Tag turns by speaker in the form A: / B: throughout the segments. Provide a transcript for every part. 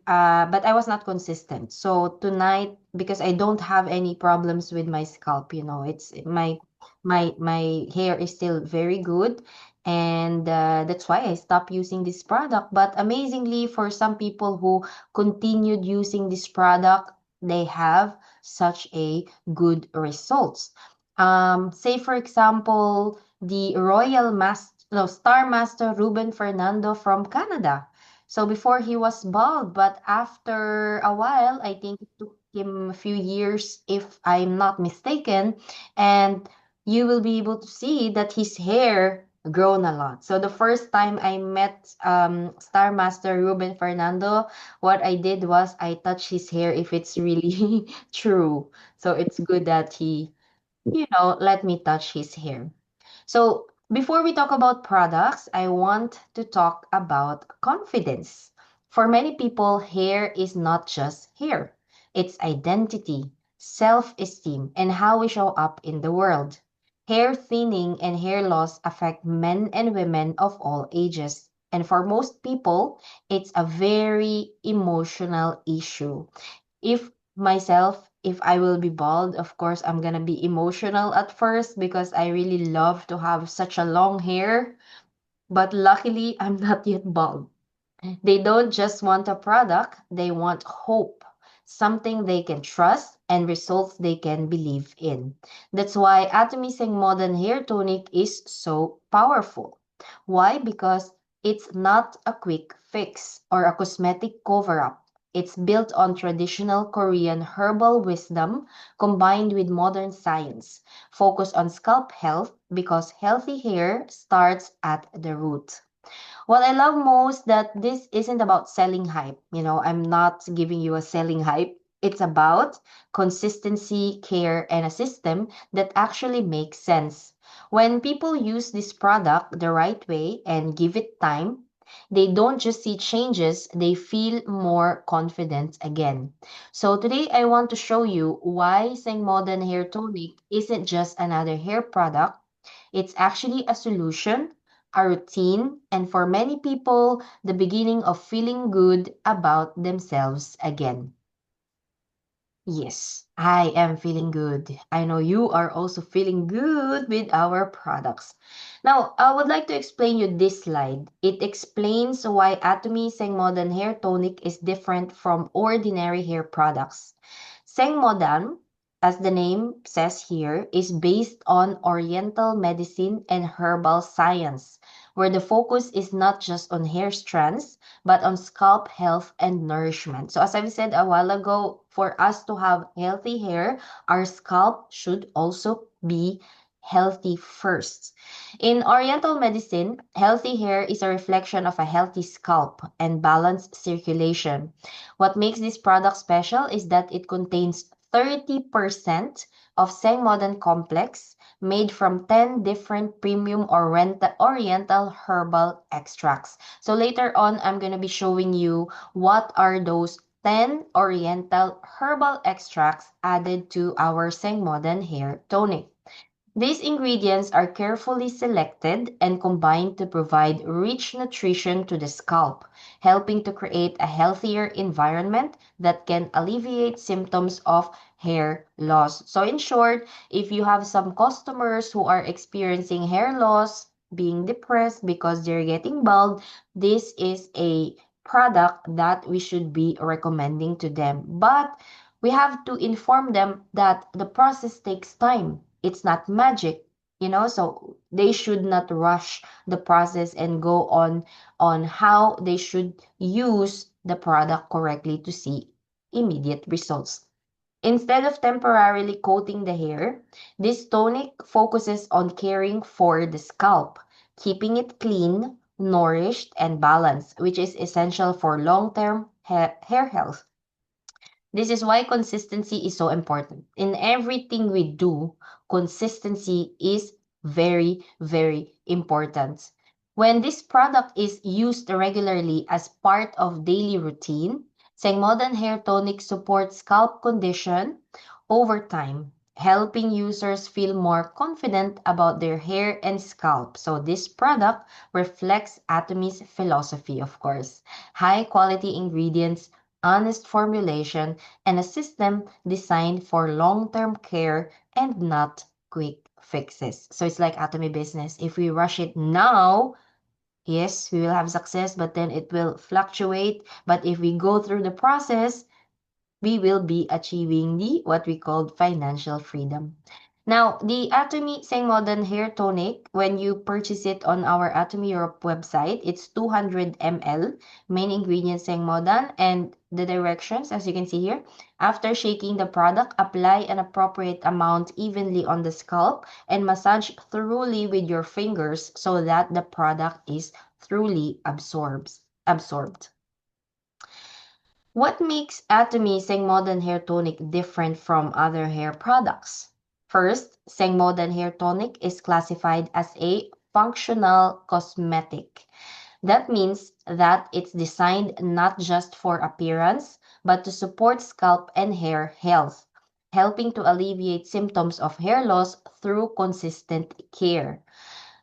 A: but I was not consistent. So tonight, because I don't have any problems with my scalp, it's my hair is still very good, and that's why I stopped using this product. But amazingly, for some people who continued using this product, they have such a good results. Say for example, the Royal Master, no, Star Master Ruben Fernando from Canada. So before he was bald, but after a while, I think it took him a few years, if I'm not mistaken, and you will be able to see that his hair grown a lot. So the first time I met Star Master Ruben Fernando, what I did was I touched his hair if it's really true. So it's good that he, let me touch his hair. So, before we talk about products, I want to talk about confidence. For many people, hair is not just hair, it's identity, self esteem, and how we show up in the world. Hair thinning and hair loss affect men and women of all ages. And for most people, it's a very emotional issue. If if I will be bald, of course, I'm gonna be emotional at first because I really love to have such a long hair. But luckily, I'm not yet bald. They don't just want a product, they want hope, something they can trust, and results they can believe in. That's why Atomising Modern Hair Tonic is so powerful. Why? Because it's not a quick fix or a cosmetic cover up. It's built on traditional Korean herbal wisdom combined with modern science. Focus on scalp health because healthy hair starts at the root. What I love most that this isn't about selling hype. I'm not giving you a selling hype. It's about consistency, care, and a system that actually makes sense. When people use this product the right way and give it time, they don't just see changes, they feel more confident again. So today I want to show you why Seng Modern Hair Tonic isn't just another hair product. It's actually a solution, a routine, and for many people, the beginning of feeling good about themselves again. Yes, I am feeling good. I know you are also feeling good with our products. Now, I would like to explain you this slide. It explains why Atomy Seng Modern Hair Tonic is different from ordinary hair products. Seng Modern, as the name says here, is based on Oriental medicine and herbal science, where the focus is not just on hair strands, but on scalp health and nourishment. So as I've said a while ago, for us to have healthy hair, our scalp should also be healthy first. In Oriental medicine, healthy hair is a reflection of a healthy scalp and balanced circulation. What makes this product special is that it contains 30% of Sengmodan complex made from 10 different premium oriental herbal extracts. So later on, I'm going to be showing you what are those 10 oriental herbal extracts added to our Sengmodan hair tonic. These ingredients are carefully selected and combined to provide rich nutrition to the scalp, helping to create a healthier environment that can alleviate symptoms of hair loss. So in short, if you have some customers who are experiencing hair loss, being depressed because they're getting bald, this is a product that we should be recommending to them. But we have to inform them that the process takes time. It's not magic, so they should not rush the process and go on how they should use the product correctly to see immediate results. Instead of temporarily coating the hair, this tonic focuses on caring for the scalp, keeping it clean, nourished, and balanced, which is essential for long-term hair health. This is why consistency is so important. In everything we do, consistency is very, very important. When this product is used regularly as part of daily routine, Sengmodan Hair Tonic supports scalp condition over time, helping users feel more confident about their hair and scalp. So this product reflects Atomy's philosophy, of course. High quality ingredients, honest formulation, and a system designed for long-term care and not quick fixes. So it's like Atomy business. If we rush it now, yes, we will have success, but then it will fluctuate. But if we go through the process, we will be achieving the what we call financial freedom. Now, the Atomy Seng Modern Hair Tonic, when you purchase it on our Atomy Europe website, it's 200 ml, main ingredient Seng Modern, and the directions, as you can see here. After shaking the product, apply an appropriate amount evenly on the scalp and massage thoroughly with your fingers so that the product is thoroughly absorbed. What makes Atomy Seng Modern Hair Tonic different from other hair products? First, Seng Modern Hair Tonic is classified as a functional cosmetic. That means that it's designed not just for appearance, but to support scalp and hair health, helping to alleviate symptoms of hair loss through consistent care.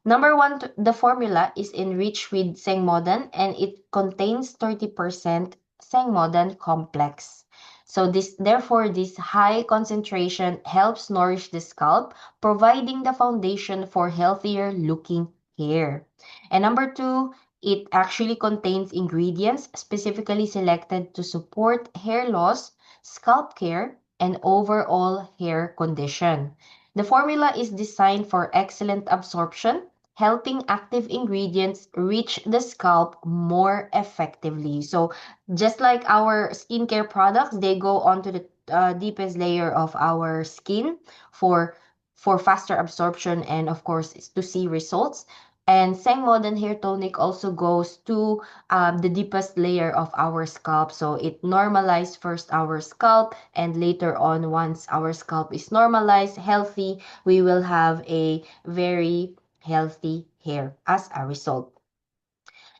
A: Number one, the formula is enriched with Sengmodan and it contains 30% Sengmodan complex. So therefore, this high concentration helps nourish the scalp, providing the foundation for healthier looking hair. And number two, it actually contains ingredients specifically selected to support hair loss, scalp care, and overall hair condition. The formula is designed for excellent absorption, helping active ingredients reach the scalp more effectively. So just like our skincare products, they go onto the deepest layer of our skin for faster absorption and of course to see results. And Seng Modern Hair Tonic also goes to the deepest layer of our scalp. So it normalizes first our scalp and later on, once our scalp is normalized, healthy, we will have a very healthy hair as a result.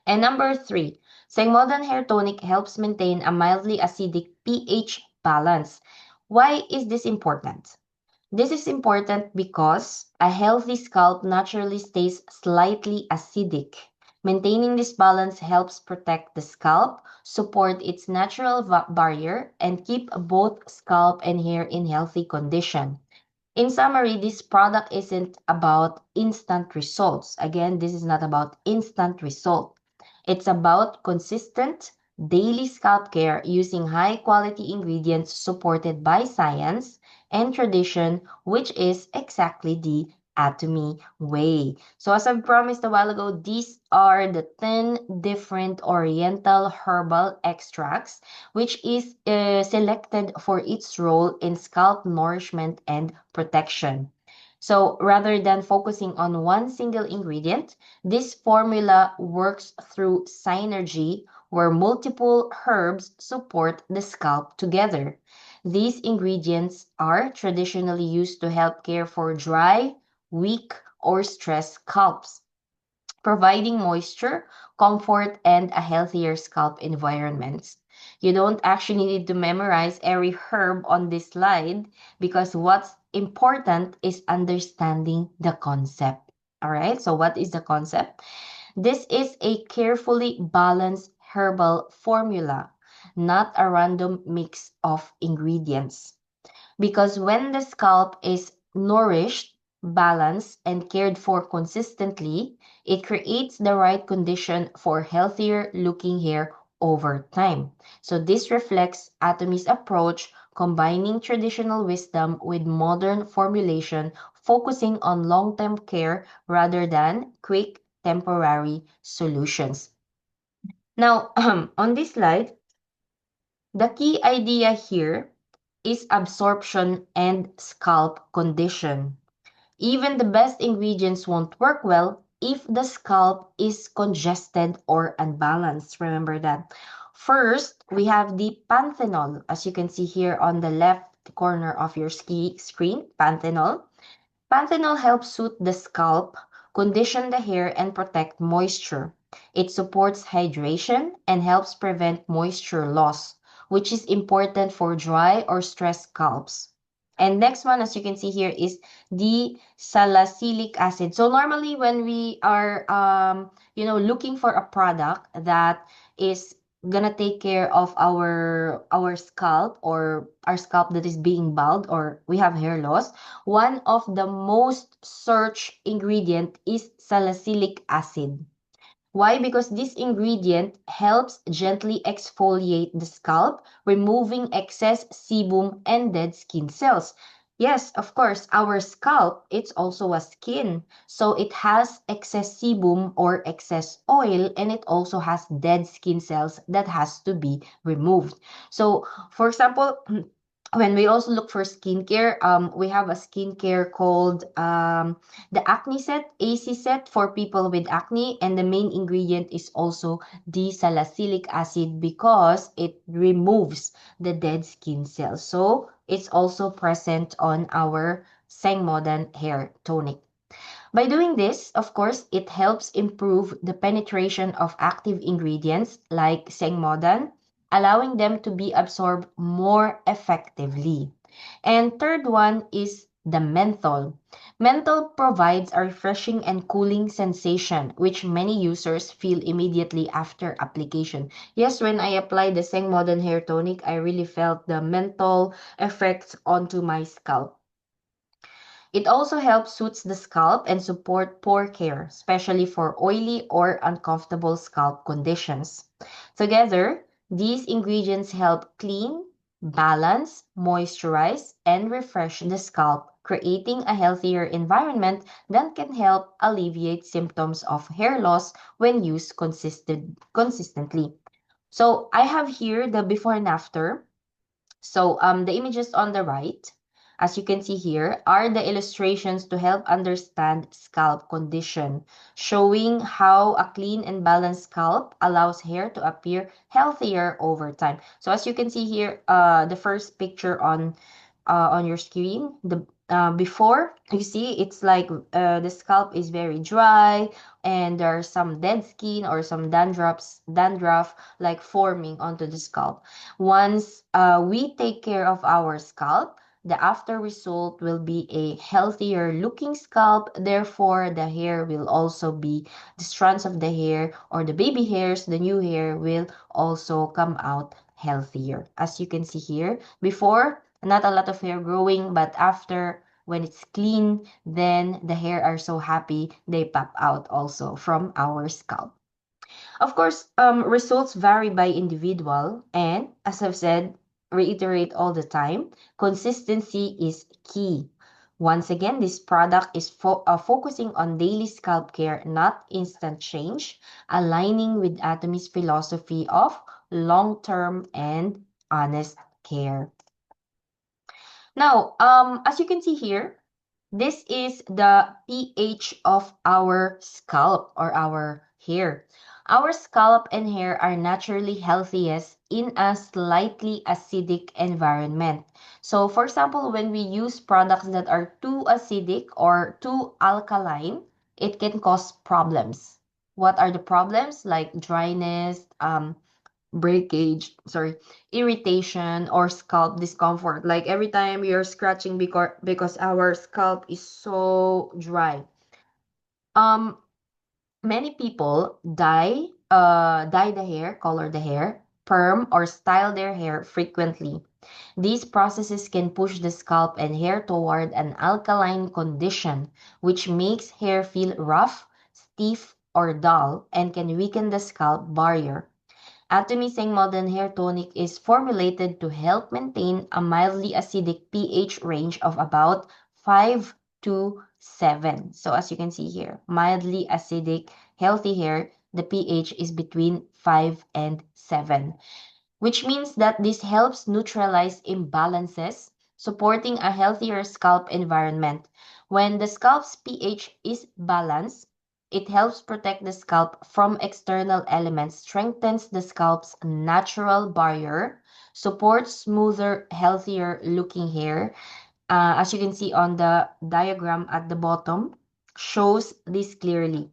A: And number three, Sengmodern Hair Tonic helps maintain a mildly acidic pH balance. Why is this important? This is important because a healthy scalp naturally stays slightly acidic. Maintaining this balance helps protect the scalp, support its natural barrier, and keep both scalp and hair in healthy condition. In summary, this product isn't about instant results. Again, this is not about instant result. It's about consistent daily scalp care using high quality ingredients supported by science and tradition, which is exactly the Atomy way. So as I promised a while ago, these are the 10 different oriental herbal extracts which is selected for its role in scalp nourishment and protection. So rather than focusing on one single ingredient, this formula works through synergy where multiple herbs support the scalp together. These ingredients are traditionally used to help care for dry, weak, or stressed scalps, providing moisture, comfort, and a healthier scalp environment. You don't actually need to memorize every herb on this slide because what's important is understanding the concept. All right, so what is the concept? This is a carefully balanced herbal formula, not a random mix of ingredients. Because when the scalp is nourished, balanced, and cared for consistently, it creates the right condition for healthier looking hair over time. So this reflects Atomy's approach, combining traditional wisdom with modern formulation, focusing on long-term care rather than quick temporary solutions. Now, on this slide, the key idea here is absorption and scalp condition. Even the best ingredients won't work well if the scalp is congested or unbalanced. Remember that. First, we have the panthenol, as you can see here on the left corner of your screen, panthenol. Panthenol helps soothe the scalp, condition the hair, and protect moisture. It supports hydration and helps prevent moisture loss, which is important for dry or stressed scalps. And next one, as you can see here, is the salicylic acid. So normally when we are, looking for a product that is gonna take care of our scalp, or our scalp that is being bald, or we have hair loss, one of the most searched ingredient is salicylic acid. Why? Because this ingredient helps gently exfoliate the scalp, removing excess sebum and dead skin cells. Yes, of course, our scalp, it's also a skin. So it has excess sebum or excess oil, and it also has dead skin cells that has to be removed. So, for example, when we also look for skincare, we have a skincare called the acne set, AC set for people with acne, and the main ingredient is also the salicylic acid because it removes the dead skin cells. So it's also present on our Sengmodan hair tonic. By doing this, of course, it helps improve the penetration of active ingredients like Sengmodan, allowing them to be absorbed more effectively. And third one is the menthol. Menthol provides a refreshing and cooling sensation, which many users feel immediately after application. Yes, when I applied the Sengmodan hair tonic, I really felt the menthol effects onto my scalp. It also helps soothe the scalp and support pore care, especially for oily or uncomfortable scalp conditions. Together, these ingredients help clean, balance, moisturize, and refresh the scalp, creating a healthier environment that can help alleviate symptoms of hair loss when used consistently. So I have here the before and after. So the images on the right, as you can see here, are the illustrations to help understand scalp condition, showing how a clean and balanced scalp allows hair to appear healthier over time. So as you can see here, the first picture on your screen, the before you see it's like the scalp is very dry, and there are some dead skin or some dandruff like forming onto the scalp. Once we take care of our scalp, the after result will be a healthier looking scalp. Therefore, the hair will also be, the strands of the hair or the baby hairs, the new hair will also come out healthier. As you can see here, before, not a lot of hair growing, but after, when it's clean, then the hair are so happy, they pop out also from our scalp. Of course, results vary by individual, and as I've said, reiterate all the time, consistency is key. Once again, this product is focusing on daily scalp care, not instant change, aligning with Atomy's philosophy of long-term and honest care. Now, as you can see here, this is the pH of our scalp or our hair. Our scalp and hair are naturally healthiest in a slightly acidic environment. So, for example, when we use products that are too acidic or too alkaline, it can cause problems. What are the problems? Like dryness, breakage, sorry, irritation, or scalp discomfort. Like every time you're scratching because our scalp is so dry. Um, Many people dye the hair, color the hair, perm or style their hair frequently. These processes can push the scalp and hair toward an alkaline condition, which makes hair feel rough, stiff, or dull, and can weaken the scalp barrier. Atomy Modern Hair Tonic is formulated to help maintain a mildly acidic pH range of about 5 to 7. So as you can see here, mildly acidic, healthy hair, the pH is between 5 and 7, which means that this helps neutralize imbalances, supporting a healthier scalp environment. When the scalp's pH is balanced, it helps protect the scalp from external elements, strengthens the scalp's natural barrier, supports smoother, healthier looking hair. As you can see on the diagram at the bottom, shows this clearly.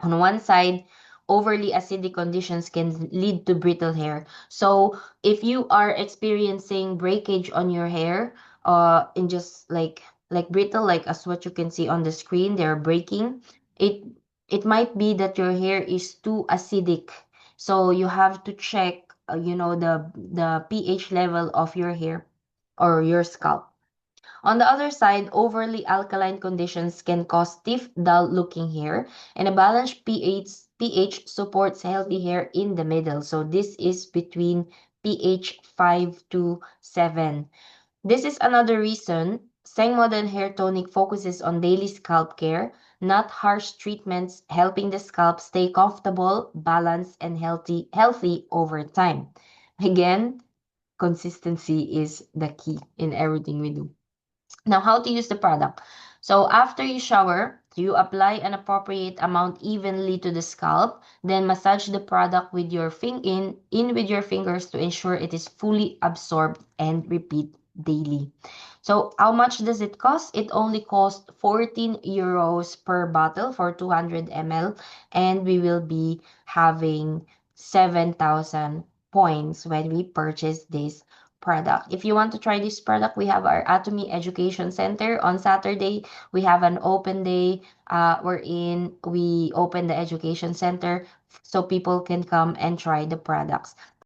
A: On one side, overly acidic conditions can lead to brittle hair. So if you are experiencing breakage on your hair, in just like brittle, like as what you can see on the screen, they're breaking. It it might be that your hair is too acidic, So you have to check, the pH level of your hair or your scalp. On the other side, overly alkaline conditions can cause stiff, dull-looking hair, and a balanced pH supports healthy hair in the middle. So this is between pH 5 to 7. This is another reason Seng Modern Hair Tonic focuses on daily scalp care, not harsh treatments, helping the scalp stay comfortable, balanced, and healthy over time. Again, consistency is the key in everything we do. Now, how to use the product. So after you shower, you apply an appropriate amount evenly to the scalp, then massage the product with your in with your fingers to ensure it is fully absorbed and repeat daily. So how much does it cost? It only costs 14 euros per bottle for 200 ml, and we will be having 7,000 points when we purchase this product. If you want to try this product, we have our Atomy Education Center on Saturday. We have an open day wherein we open the education center so people can come and try the products.